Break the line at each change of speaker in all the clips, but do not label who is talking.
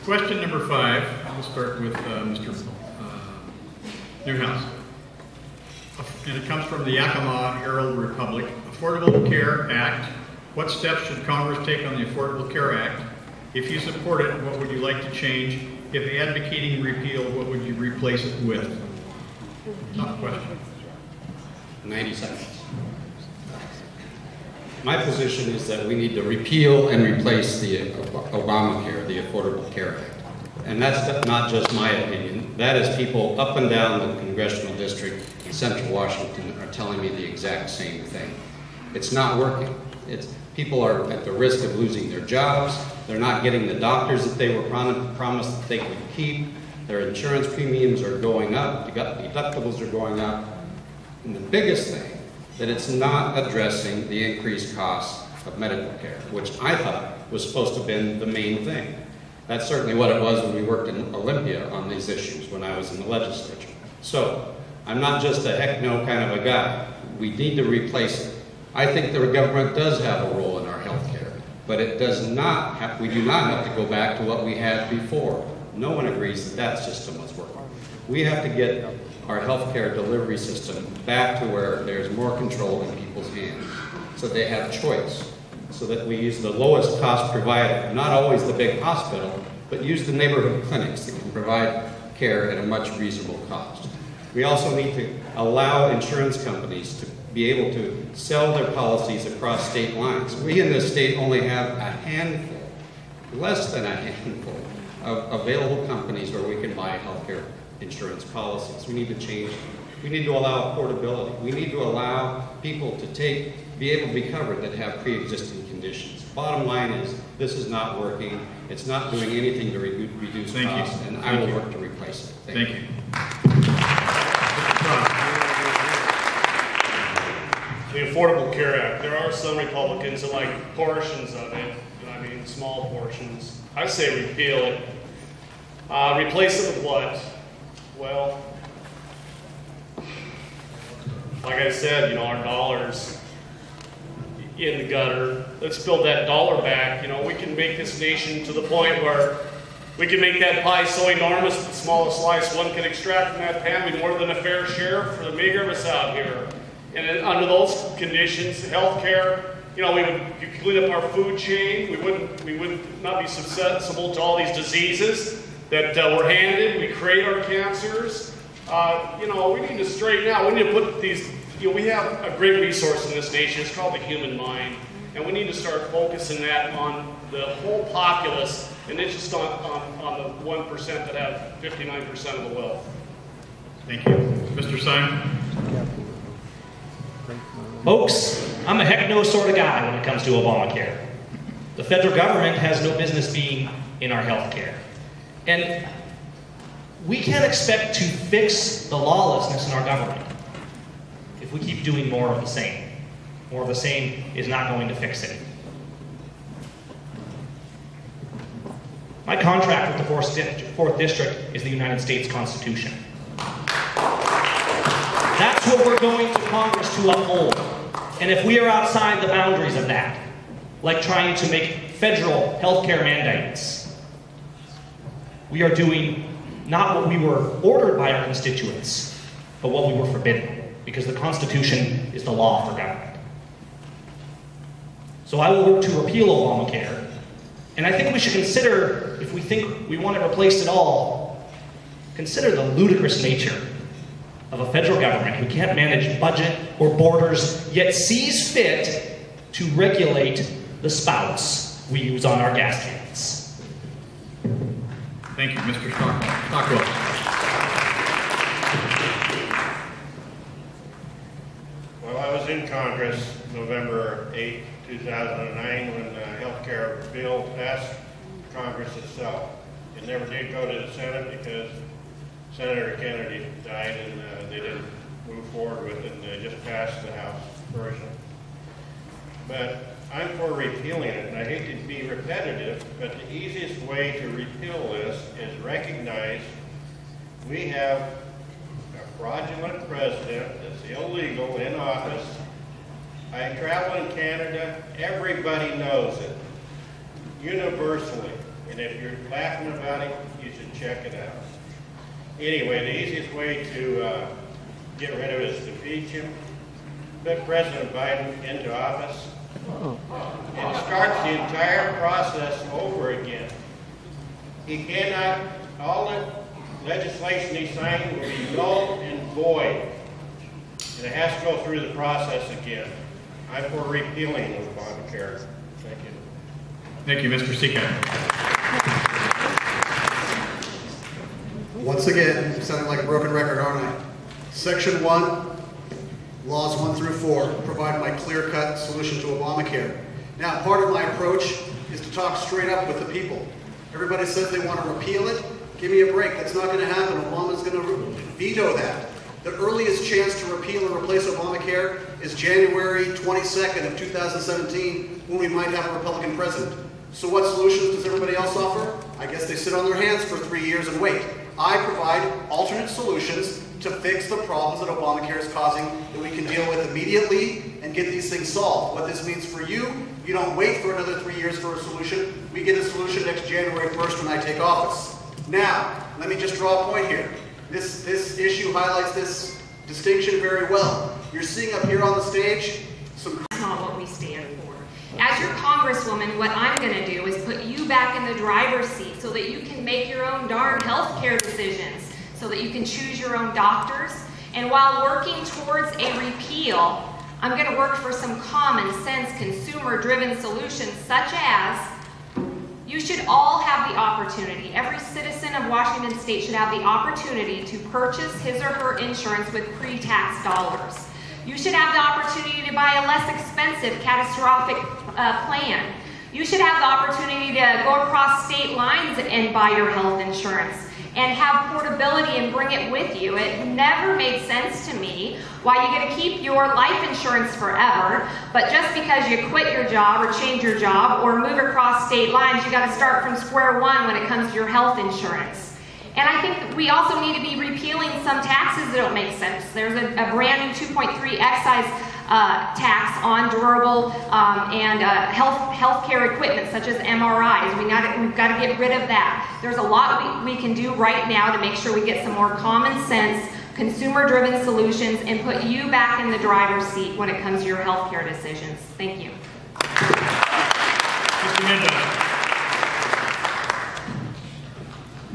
Question number 5. We'll start with Mr. Newhouse. And it comes from the Yakima Herald Republic. Affordable Care Act. What steps should Congress take on the Affordable Care Act? If you support it, what would you like to change? If advocating repeal, what would you replace it with? Tough question.
90 seconds. My position is that we need to repeal and replace the Obamacare, the Affordable Care Act. And that's not just my opinion. That is people up and down the Congressional District in Central Washington are telling me the exact same thing. It's not working. People are at the risk of losing their jobs. They're not getting the doctors that they were promised that they could keep. Their insurance premiums are going up. Deductibles are going up. And the biggest thing, that it's not addressing the increased costs of medical care, which I thought was supposed to have been the main thing. That's certainly what it was when we worked in Olympia on these issues when I was in the legislature. So, I'm not just a heck no kind of a guy. We need to replace it. I think the government does have a role in our health care, but it does not have, we do not have to go back to what we had before. No one agrees that that system was working. We have to get our healthcare delivery system back to where there's more control in people's hands, so they have choice, so that we use the lowest cost provider, not always the big hospital, but use the neighborhood clinics that can provide care at a much reasonable cost. We also need to allow insurance companies to be able to sell their policies across state lines. We in this state only have a handful, less than a handful, of available companies where we can buy healthcare insurance policies. We need to change. We need to allow affordability. We need to allow people to be able to be covered that have pre-existing conditions. Bottom line is, this is not working. It's not doing anything to reduce costs, and I will work to replace it. Thank you.
The Affordable Care Act, there are some Republicans that like portions of it, I mean small portions. I say repeal it. Replace it with what? Well, like I said, you know, our dollar's in the gutter. Let's build that dollar back. You know, we can make this nation to the point where we can make that pie so enormous that the smallest slice one can extract from that pan be more than a fair share for the meager of us out here. And then under those conditions, healthcare, you know, we would clean up our food chain. We would not be susceptible to all these diseases that we're handed. We create our cancers. You know, we need to straighten out. We need to put these, you know, we have a great resource in this nation. It's called the human mind. And we need to start focusing that on the whole populace and not just on the 1% that have 59% of the wealth.
Thank you. Mr. Simon?
Folks, I'm a heck no sort of guy when it comes to Obamacare. The federal government has no business being in our health care. And we can't expect to fix the lawlessness in our government if we keep doing more of the same. More of the same is not going to fix it. My contract with the 4th District is the United States Constitution. That's what we're going to Congress to uphold. And if we are outside the boundaries of that, like trying to make federal healthcare mandates, we are doing not what we were ordered by our constituents, but what we were forbidden, because the Constitution is the law for government. So I will work to repeal Obamacare, and I think we should consider, if we think we want it replaced at all, consider the ludicrous nature of a federal government who can't manage budget or borders, yet sees fit to regulate the spouts we use on our gas cans.
Thank you, Mr. Stockwell.
Well, I was in Congress November 8, 2009 when the health care bill passed Congress itself. It never did go to the Senate because Senator Kennedy died and they didn't move forward with it, and they just passed the House version. But I'm for repealing it, and I hate to be repetitive, but the easiest way to repeal this is recognize we have a fraudulent president that's illegal in office. I travel in Canada, everybody knows it, universally. And if you're laughing about it, you should check it out. Anyway, the easiest way to get rid of it is to impeach him, put President Biden into office, and start the entire process over again. He cannot, all the legislation he signed will be null and void. And it has to go through the process again. I'm for repealing Obamacare. Thank you.
Thank you, Mr. Seacat.
Once again, I'm sounding like a broken record, aren't I? Section 1, laws 1 through 4, provide my clear-cut solution to Obamacare. Now, part of my approach is to talk straight up with the people. Everybody says they want to repeal it. Give me a break. That's not going to happen. Obama's going to veto that. The earliest chance to repeal and replace Obamacare is January 22nd of 2017, when we might have a Republican president. So what solutions does everybody else offer? I guess they sit on their hands for 3 years and wait. I provide alternate solutions to fix the problems that Obamacare is causing that we can deal with immediately and get these things solved. What this means for you, you don't wait for another 3 years for a solution. We get a solution next January 1st when I take office. Now, let me just draw a point here. This issue highlights this distinction very well. You're seeing up here on the stage some...
That's not what we stand for. As your congresswoman, what I'm going to do is put you back in the driver's seat so that you can make your own darn health care decisions, so that you can choose your own doctors. And while working towards a repeal, I'm going to work for some common sense, consumer-driven solutions, such as you should all have the opportunity, every citizen of Washington State should have the opportunity to purchase his or her insurance with pre-tax dollars. You should have the opportunity to buy a less expensive catastrophic plan. You should have the opportunity to go across state lines and buy your health insurance and have portability and bring it with you. It never made sense to me why you get to keep your life insurance forever, but just because you quit your job or change your job or move across state lines, you got to start from square one when it comes to your health insurance. And I think we also need to be repealing some taxes that don't make sense. There's a brand new 2.3 excise tax on durable and healthcare equipment such as MRIs. We've got to get rid of that. There's a lot we can do right now to make sure we get some more common sense, consumer-driven solutions and put you back in the driver's seat when it comes to your healthcare decisions. Thank you.
Mr. Mendoza.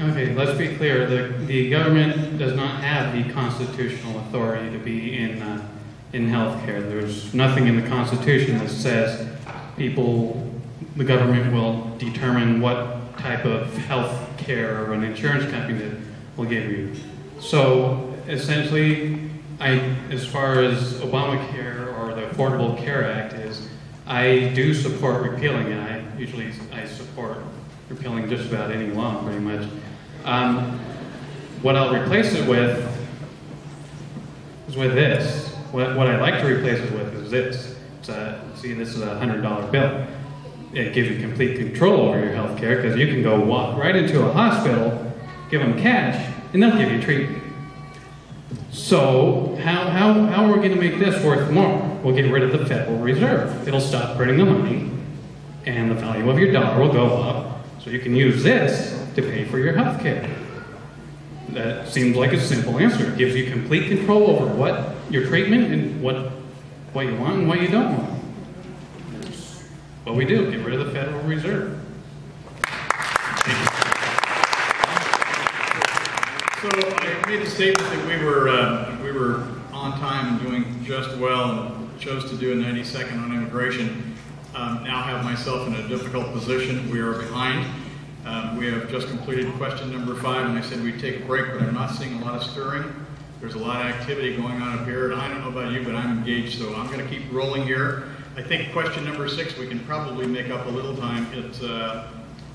Okay, let's be clear. The government does not have the constitutional authority to be in healthcare. There's nothing in the Constitution that says the government will determine what type of health care or an insurance company that will give you. So essentially, as far as Obamacare or the Affordable Care Act is, I do support repealing it. I support repealing just about any law, pretty much. What I'll replace it with is with this. What I'd like to replace it with is this. See, this is a $100 bill. It gives you complete control over your health care because you can go walk right into a hospital, give them cash, and they'll give you treatment. So how are we going to make this worth more? We'll get rid of the Federal Reserve. It'll stop printing the money, and the value of your dollar will go up, so you can use this to pay for your health care. That seems like a simple answer. It gives you complete control over what your treatment and what you want and what you don't want. That's what we do, get rid of the Federal Reserve.
So I made a statement that we were on time and doing just well and chose to do a 90-second on immigration. Now have myself in a difficult position. We are behind. We have just completed question number 5, and I said we'd take a break, but I'm not seeing a lot of stirring. There's a lot of activity going on up here, and I don't know about you, but I'm engaged, so I'm going to keep rolling here. I think question number 6, we can probably make up a little time. It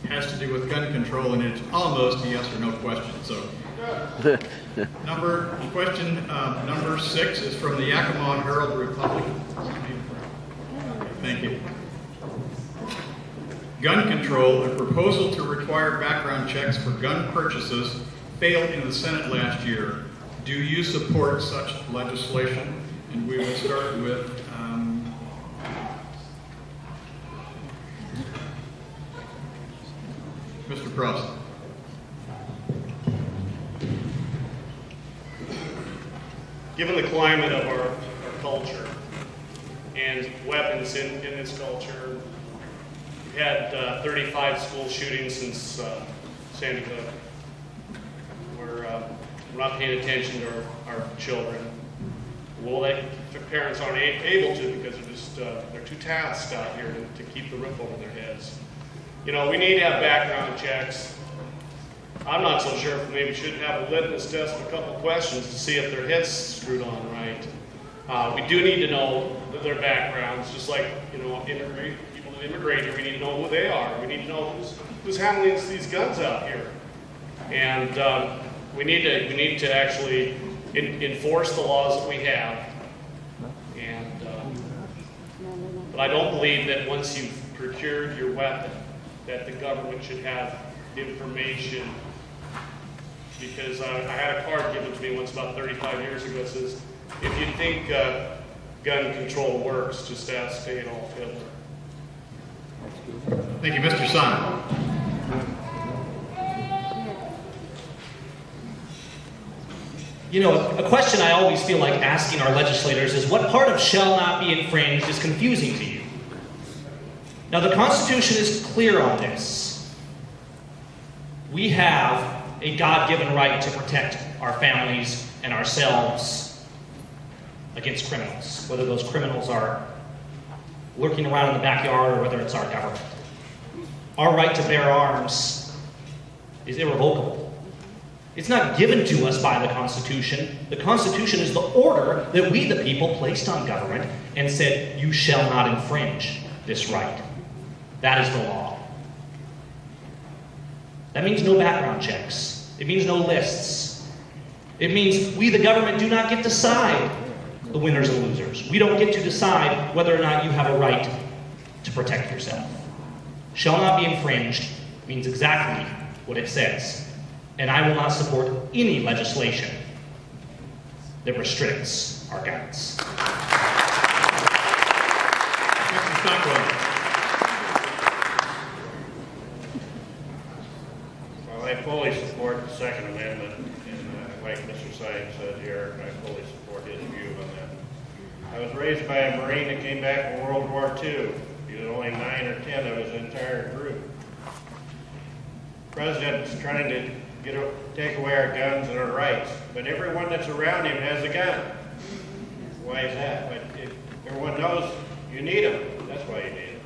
has to do with gun control, and it's almost a yes or no question. So, question number 6 is from the Yakima Herald Republic. Thank you. Gun control, a proposal to require background checks for gun purchases, failed in the Senate last year. Do you support such legislation? And we will start with Mr. Cross.
Given the climate of our culture and weapons in this culture, we've had 35 school shootings since Sandy Hook. We're not paying attention to our children. Well, the parents aren't able to because they're too tasked out here to keep the roof over their heads. You know, we need to have background checks. I'm not so sure if we maybe should have a litmus test of a couple questions to see if their head's screwed on right. We do need to know their backgrounds, just like, you know, people that immigrate here, we need to know who they are. We need to know who's handling these guns out here. And we need to actually enforce the laws that we have. And but I don't believe that once you've procured your weapon, that the government should have information. Because I had a card given to me once about 35 years ago that says, if you think gun control works, just ask Adolf Hitler.
Thank you, Mr. Son.
You know, a question I always feel like asking our legislators is, what part of shall not be infringed is confusing to you? Now, the Constitution is clear on this. We have a God-given right to protect our families and ourselves against criminals, whether those criminals are lurking around in the backyard or whether it's our government. Our right to bear arms is irrevocable. It's not given to us by the Constitution. The Constitution is the order that we, the people, placed on government and said, you shall not infringe this right. That is the law. That means no background checks. It means no lists. It means we, the government, do not get to decide the winners and losers. We don't get to decide whether or not you have a right to protect yourself. Shall not be infringed means exactly what it says. And I will not support any legislation that restricts our guns.
Mr. Stockwell.
Well, I fully support the Second Amendment, and like Mr. Symes said here, I fully support his view on that. I was raised by a Marine that came back from World War II. He was only 9 or 10 of his entire group. The president's trying to take away our guns and our rights, but everyone that's around him has a gun. Why is that? But if everyone knows you need them, that's why you need them.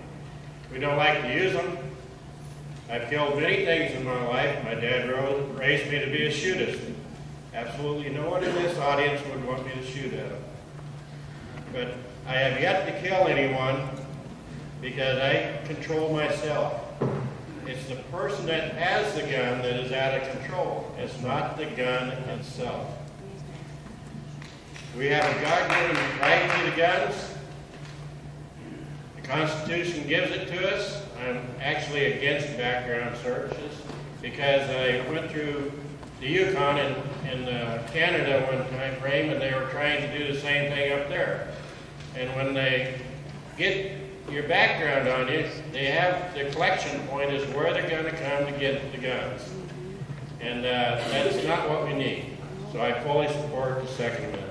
We don't like to use them. I've killed many things in my life. My dad raised me to be a shootist. Absolutely no one in this audience would want me to shoot at them. But I have yet to kill anyone because I control myself. It's the person that has the gun that is out of control. It's not the gun itself. We have a God-given right to the guns. The Constitution gives it to us. I'm actually against background searches because I went through the Yukon in Canada one time frame, and they were trying to do the same thing up there. And when they get your background on you, they have the collection point is where they're going to come to get the guns. And that's not what we need. So I fully support the Second Amendment.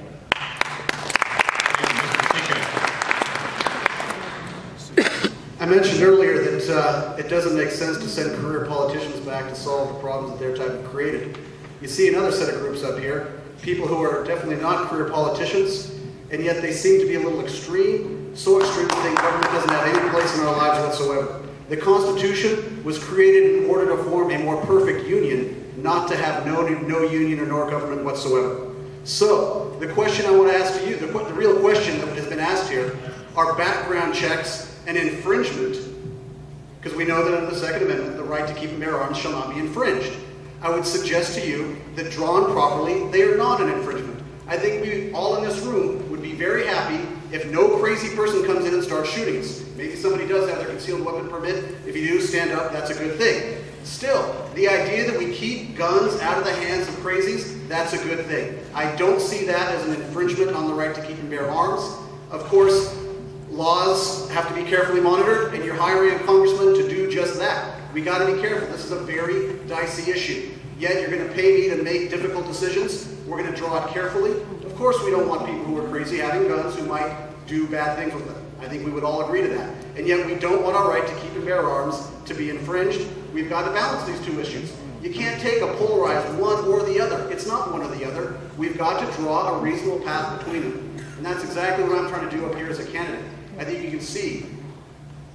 I mentioned earlier that it doesn't make sense to send career politicians back to solve the problems that their type have created. You see another set of groups up here, people who are definitely not career politicians, and yet they seem to be a little extreme, so extreme that they government doesn't have any place in our lives whatsoever. The Constitution was created in order to form a more perfect union, not to have no union or no government whatsoever. So, the question I want to ask to you, the real question that has been asked here, are background checks an infringement? Because we know that under the Second Amendment, the right to keep and bear arms shall not be infringed. I would suggest to you that drawn properly, they are not an infringement. I think we all in this room would be very happy if no crazy person comes in and starts shooting us. Maybe somebody does have their concealed weapon permit. If you do, stand up, that's a good thing. Still, the idea that we keep guns out of the hands of crazies, that's a good thing. I don't see that as an infringement on the right to keep and bear arms. Of course, laws have to be carefully monitored, and you're hiring a congressman to do just that. We got to be careful. This is a very dicey issue. Yet you're going to pay me to make difficult decisions. We're going to draw it carefully. Of course we don't want people who are crazy having guns who might do bad things with them. I think we would all agree to that. And yet we don't want our right to keep and bear arms to be infringed. We've got to balance these two issues. You can't take a polarized one or the other. It's not one or the other. We've got to draw a reasonable path between them. And that's exactly what I'm trying to do up here as a candidate. I think you can see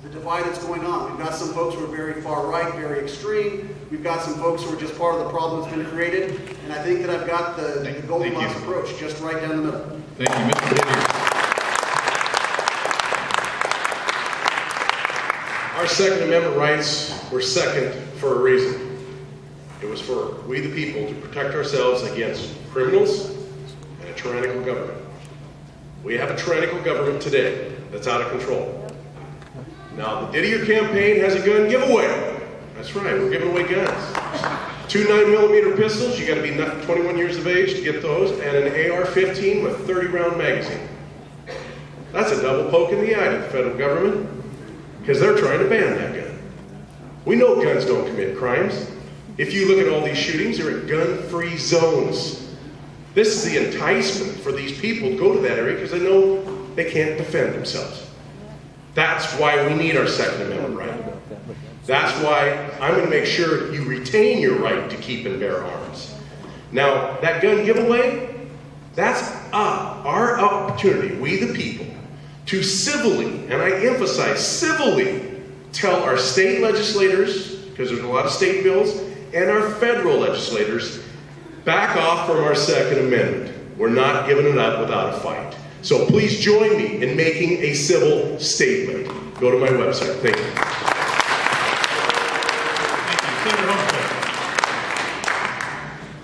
the divide that's going on. We've got some folks who are very far right, very extreme. We've got some folks who are just part of the problem that's been created. And I think that I've got the Goldilocks approach just right down the middle.
Thank you, Mr. Whittier.
Our Second Amendment rights were second for a reason. It was for we the people to protect ourselves against criminals and a tyrannical government. We have a tyrannical government today that's out of control. Now, the Didier campaign has a gun giveaway. That's right, we're giving away guns. 2 9mm pistols, you got to be 21 years of age to get those, and an AR-15 with 30-round magazine. That's a double poke in the eye to the federal government, because they're trying to ban that gun. We know guns don't commit crimes. If you look at all these shootings, they're in gun-free zones. This is the enticement for these people to go to that area because they know they can't defend themselves. That's why we need our Second Amendment right. That's why I'm going to make sure you retain your right to keep and bear arms. Now, that gun giveaway, that's our opportunity, we the people, to civilly, and I emphasize civilly, tell our state legislators, because there's a lot of state bills, and our federal legislators, back off from our Second Amendment. We're not giving it up without a fight. So please join me in making a civil statement. Go to my website. Thank you.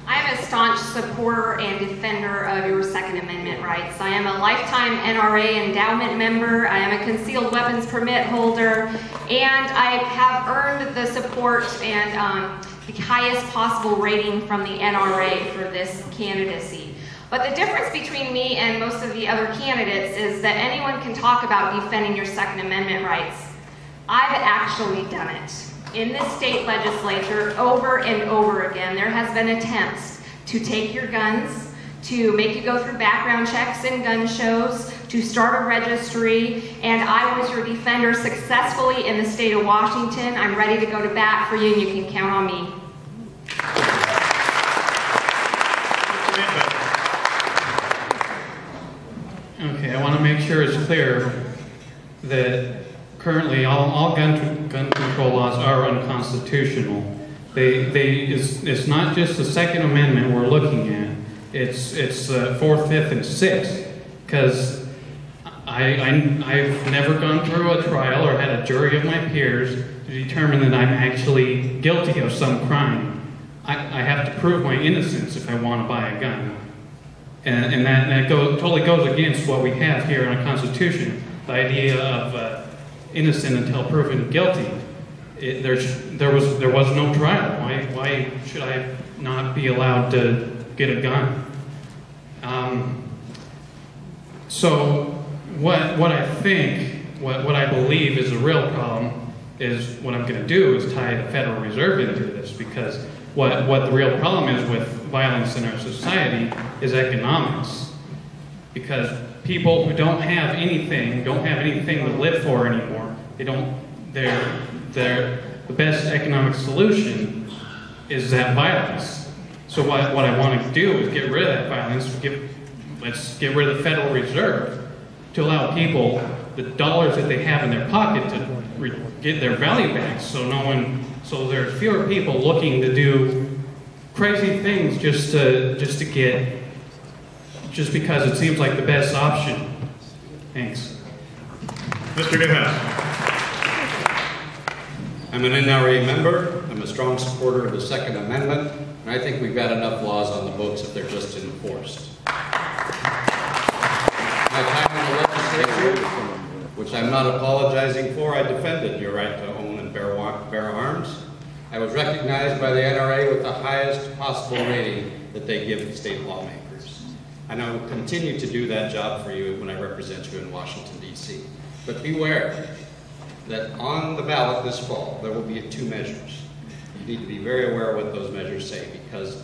I am a staunch supporter and defender of your Second Amendment rights. I am a lifetime NRA endowment member. I am a concealed weapons permit holder, and I have earned the support and the highest possible rating from the NRA for this candidacy. But the difference between me and most of the other candidates is that anyone can talk about defending your Second Amendment rights. I've actually done it. In this state legislature, over and over again, there has been attempts to take your guns, to make you go through background checks and gun shows, to start a registry, and I was your defender successfully in the state of Washington. I'm ready to go to bat for you, and you can count on me.
Okay, I want to make sure it's clear that currently all gun control laws are unconstitutional. It's not just the Second Amendment we're looking at. It's 4th, 5th, and 6th. Because I've never gone through a trial or had a jury of my peers to determine that I'm actually guilty of some crime. I have to prove my innocence if I want to buy a gun. And that totally goes against what we have here in our Constitution, the idea of innocent until proven guilty. There was no trial. Why should I not be allowed to get a gun? So what I think, what I believe is the real problem is what I'm going to do is tie the Federal Reserve into this, because what the real problem is with violence in our society is economics. Because people who don't have anything to live for anymore. The best economic solution is that violence. So what I want to do is get rid of that violence. Let's get rid of the Federal Reserve to allow people the dollars that they have in their pocket to get their value back. So there's fewer people looking to do crazy things just because it seems like the best option. Thanks.
Mr. Newhouse.
I'm an NRA member. I'm a strong supporter of the Second Amendment, and I think we've got enough laws on the books if they're just enforced. My time in the legislature, which I'm not apologizing for, I defended your right to own and bear arms. I was recognized by the NRA with the highest possible rating that they give state lawmakers. And I will continue to do that job for you when I represent you in Washington, D.C. But beware, that on the ballot this fall, there will be 2 measures. You need to be very aware of what those measures say, because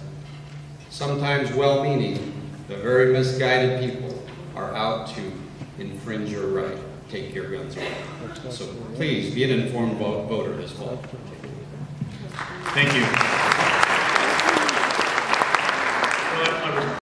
sometimes well-meaning, but very misguided people are out to infringe your right, take your guns away. So please be an informed voter this fall.
Thank you.